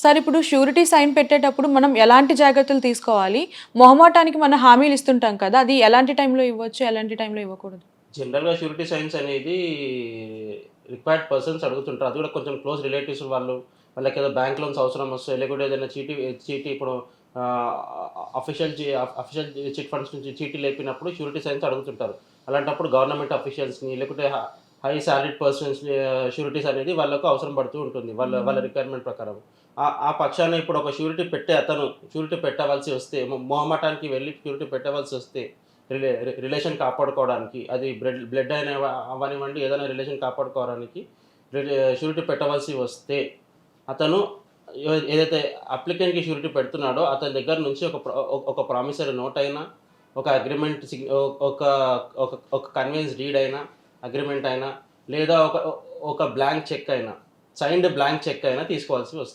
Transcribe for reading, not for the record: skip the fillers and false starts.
Sir ఇప్పుడు surety sign పెట్టేటప్పుడు మనం ఎలాంటి జాగ్రత్తలు తీసుకోవాలి? మొహమాటానికి మనం హామీలు ఇస్తుంటాం కదా! అది ఎలాంటి టైంలో ఇవ్వచ్చు? ఎలాంటి టైంలో ఇవ్వకూడదు? జనరల్‌గా షూరిటీ సైన్స్ అనేది రిక్వైర్డ్ పర్సన్స్ అడుగుతుంటారు. అది కూడా కొంచెం క్లోజ్ రిలేటివ్స్ వాళ్ళకేదో బ్యాంక్ లోన్స్ అవసరం వస్తాయి. లేకుంటే ఏదైనా చీటీ ఇప్పుడు ఆహ్, అఫీషియల్ చిట్ ఫండ్స్ నుంచి చీటీ లేపినప్పుడు షూరిటీ సైన్స్ అడుగుతుంటారు. అలాంటప్పుడు గవర్నమెంట్ అఫీషియల్స్‌ని లేకుంటే హై సాలరీడ్ పర్సన్స్‌ని షూరిటీస్ అనేది వాళ్ళకు అవసరం పడుతూ ఉంటుంది. వాళ్ళ రిక్వైర్మెంట్ ప్రకారం. ఆ పక్షాన ఇప్పుడు ఒక షూరిటీ పెట్టవలసి వస్తే మొహమాటానికి వెళ్లి షూరిటీ పెట్టవలసి వస్తే రిలేషన్ కాపాడుకోవడానికి అది బ్లడ్ అయినా అవ్వనివ్వండి, ఏదైనా రిలేషన్ కాపాడుకోవడానికి షూరిటీ పెట్టవలసి వస్తే, అతను ఏదైతే అప్లికెంట్‌కి షూరిటీ పెడుతున్నాడో అతని దగ్గర నుంచి ఒక ప్రామిసరీ నోట్ అయినా, ఒక అగ్రీమెంట్ ఒక ఒక ఒక కన్వెన్స్ డీడ్ అయినా, అగ్రీమెంట్ అయినా, లేదా ఒక బ్లాంక్ చెక్ అయినా, సైన్డ్ బ్లాంక్ చెక్ అయినా తీసుకోవాల్సి వస్తుంది.